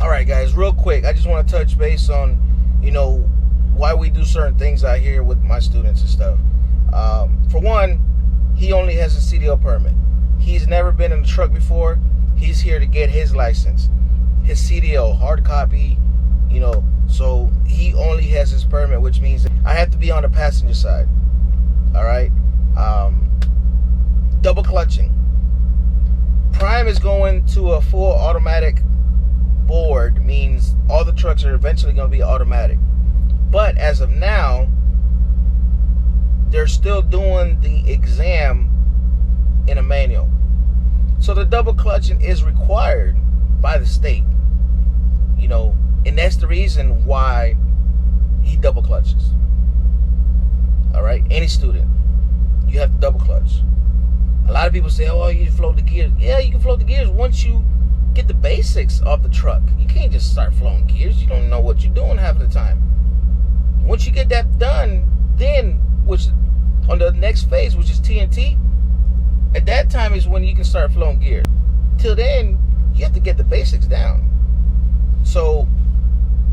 Alright guys, real quick, I just want to touch base on, why we do certain things out here with my students and stuff. For one, he only has a CDL permit. He's never been in a truck before. He's here to get his license, his CDL, hard copy, so he only has his permit, which means I have to be on the passenger side. Alright? Double clutching. Prime is going to a full automatic board, means all the trucks are eventually going to be automatic. But as of now, they're still doing the exam in a manual. So the double clutching is required by the state. And that's the reason why he double clutches. Alright, any student, you have to double clutch. A lot of people say, oh, you float the gears. Yeah, you can float the gears once you get the basics of the truck. You can't just start flowing gears. You don't know what you're doing half of the time. Once you get that done, then, which on the next phase, which is TNT, at that time is when you can start flowing gears. Till then, you have to get the basics down. So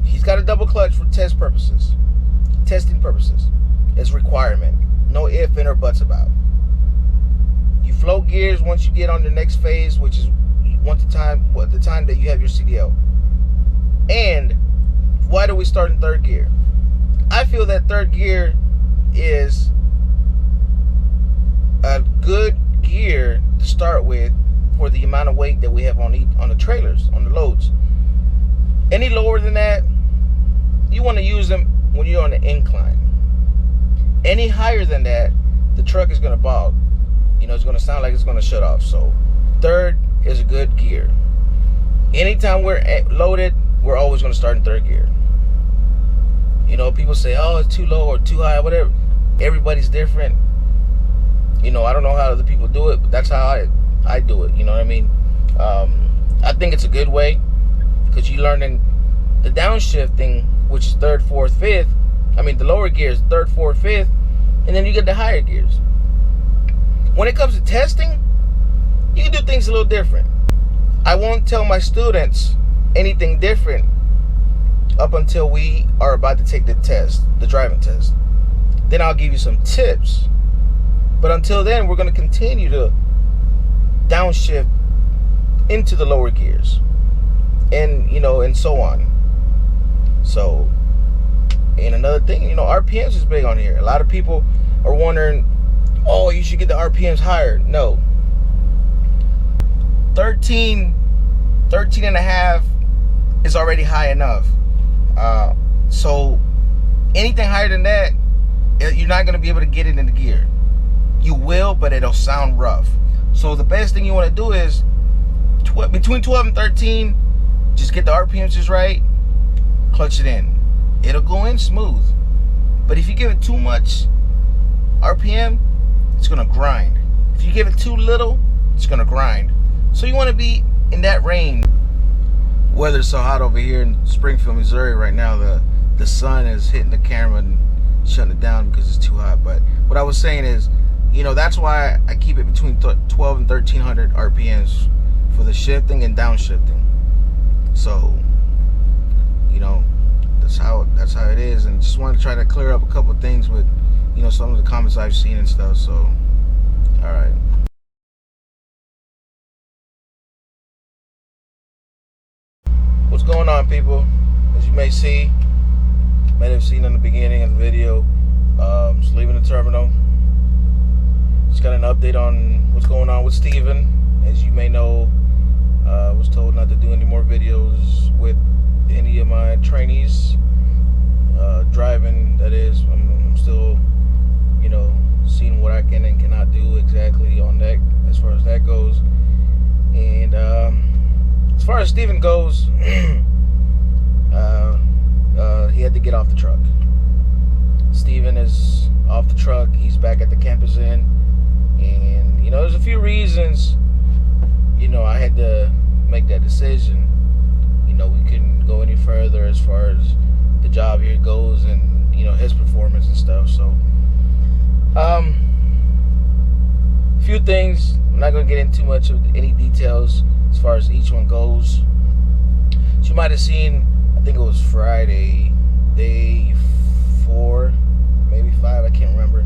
he's got a double clutch for testing purposes. It's requirement. No ifs and or buts about. You flow gears once you get on the next phase, which is the time that you have your CDL. And why do we start in third gear? I feel that third gear is a good gear to start with for the amount of weight that we have on the trailers, on the loads. Any lower than that, you want to use them when you're on the incline. Any higher than that, the truck is going to bog. It's going to sound like it's going to shut off. So third is a good gear. Anytime we're loaded, we're always going to start in third gear. People say, oh, it's too low or too high, whatever. Everybody's different. I don't know how other people do it, but that's how I do it. You know what I mean? I think it's a good way, because you learning the downshifting, which is third, fourth, fifth. The lower gears, third, fourth, fifth, and then you get the higher gears. When it comes to testing, you can do things a little different. I won't tell my students anything different up until we are about to take the test, the driving test. Then I'll give you some tips. But until then, we're going to continue to downshift into the lower gears. And, and so on. So, and another thing, RPMs is big on here. A lot of people are wondering, oh, you should get the RPMs higher. No. 13 and a half is already high enough. So anything higher than that, you're not going to be able to get it in the gear. You will, but it'll sound rough. So the best thing you want to do is between 12 and 13, just get the RPMs just right, clutch it in. It'll go in smooth. But if you give it too much RPM, it's going to grind. If you give it too little, it's going to grind. So you want to be in that range. Weather's so hot over here in Springfield, Missouri right now. The sun is hitting the camera and shutting it down because it's too hot. But what I was saying is, that's why I keep it between 12 and 1300 RPMs for the shifting and downshifting. So, that's how it is. And just wanted to try to clear up a couple of things with, some of the comments I've seen and stuff. So, all right. What's going on, people? As you may have seen in the beginning of the video, just leaving the terminal. Just got an update on what's going on with Steven. As you may know, I was told not to do any more videos with any of my trainees driving. That is, I'm still, seeing what I can and cannot do exactly on that, as far as that goes. And far as Steven goes, he had to get off the truck. Steven is off the truck. He's back at the campus inn. And, you know, there's a few reasons, you know, I had to make that decision. You know, we couldn't go any further as far as the job here goes and, you know, his performance and stuff. So, a few things. I'm not going to get into much of any details as far as each one goes. So you might have seen, I think it was Friday, day 4, maybe 5, I can't remember.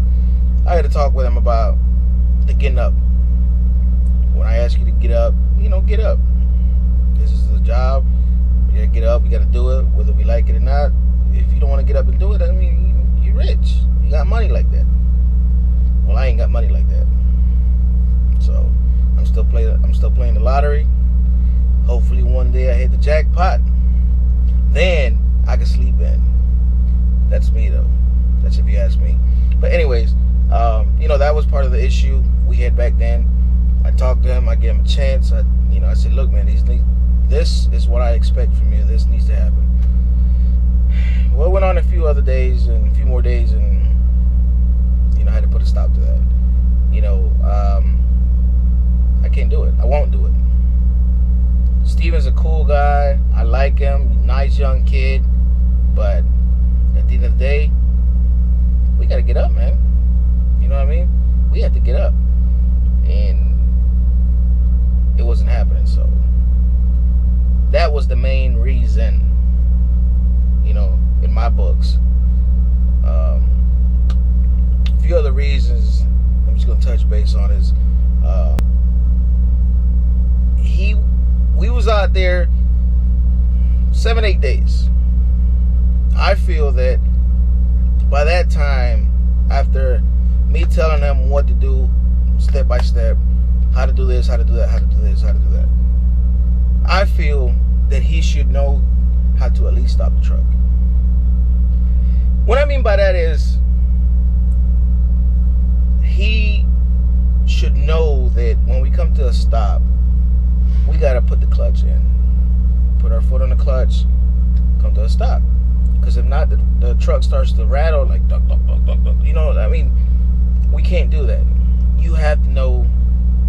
I had to talk with him about the getting up. When I ask you to get up, you know, get up. This is the job. We gotta get up. We gotta do it, whether we like it or not. If you don't want to get up and do it, I mean, you're rich. You got money like that. Well, I ain't got money like that. So I'm still playing the lottery. Hopefully one day I hit the jackpot. Then I can sleep in. That's me though. That's if you ask me. But anyways, you know, that was part of the issue we had back then. I talked to him. I gave him a chance. I said, look, man, this is what I expect from you. This needs to happen. Well, it went on a few other days and a few more days, and, you know, I had to put a stop to that. You know, I can't do it. I won't do it. Steven's a cool guy. I like him. Nice young kid. But at the end of the day, we got to get up, man. You know what I mean? We had to get up. And it wasn't happening. So that was the main reason, you know, in my books. A few other reasons I'm just going to touch base on is we was out there 7-8 days. I feel that by that time, after me telling him what to do step by step, how to do this, how to do that, how to do this, how to do that, I feel that he should know how to at least stop the truck. What I mean by that is he should know that when we come to a stop, we got to put the clutch in. Put our foot on the clutch, come to a stop. Because if not, the truck starts to rattle like duck, duck, duck, duck, duck. You know, I mean, we can't do that. You have to know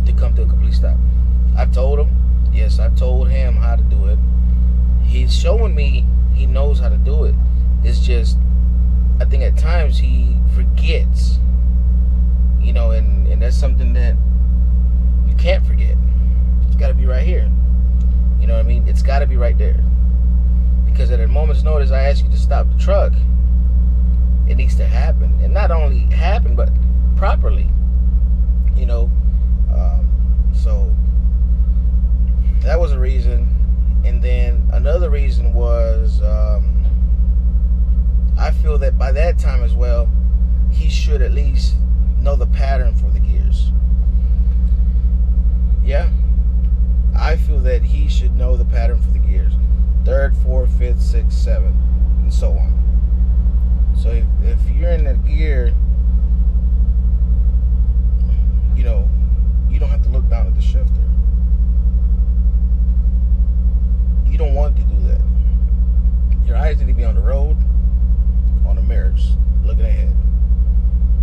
to come to a complete stop. I've told him. Yes, I've told him how to do it. He's showing me he knows how to do it. It's just, I think at times he forgets. You know, and that's something that you can't forget. It's got to be right here. You know what I mean? It's got to be right there. Because at a moment's notice, I ask you to stop the truck. It needs to happen. And not only happen, but properly. You know? So, that was a reason. And then another reason was, I feel that by that time as well, he should at least know the pattern for the gears. Yeah. I feel that he should know the pattern for the gears. 3rd, 4th, 5th, 6th, 7th, and so on. So if you're in a gear, you know, you don't have to look down at the shifter. You don't want to do that. Your eyes need to be on the road, on the mirrors, looking ahead.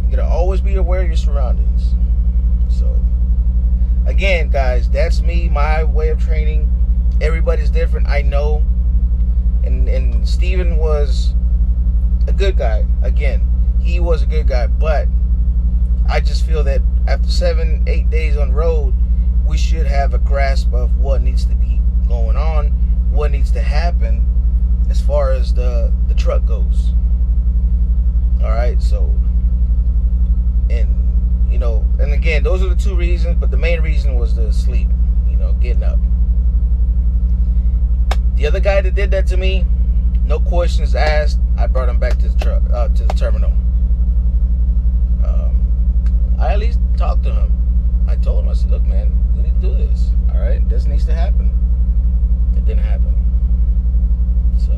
You gotta always be aware of your surroundings. So, again, guys, that's me, my way of training. Everybody's different, I know. And Steven was a good guy. Again, he was a good guy. But I just feel that after 7-8 days on the road, we should have a grasp of what needs to be going on, what needs to happen as far as the truck goes. Alright, so, and, you know, and again, those are the two reasons, but the main reason was the sleep, you know, getting up. The other guy that did that to me, no questions asked, I brought him back to the truck, to the terminal. I at least talked to him. I told him, I said, look, man, we need to do this. All right, this needs to happen. It didn't happen. So,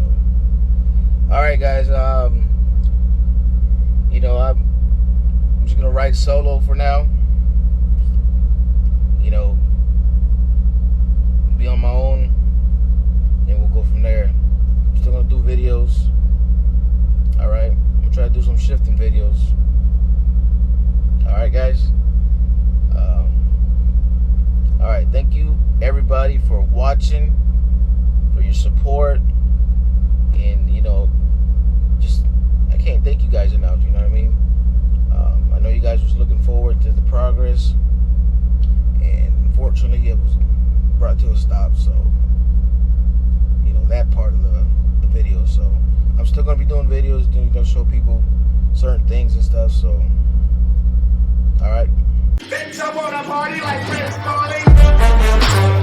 all right, guys. You know, I'm just gonna ride solo for now. You know, be on my own. watching, for your support, and just I can't thank you guys enough. You know what I mean? I know you guys was looking forward to the progress, and unfortunately, it was brought to a stop. So that part of the video. So I'm still gonna be doing videos, show people certain things and stuff. So, all right. Bitch, I wanna party like Prince Carly.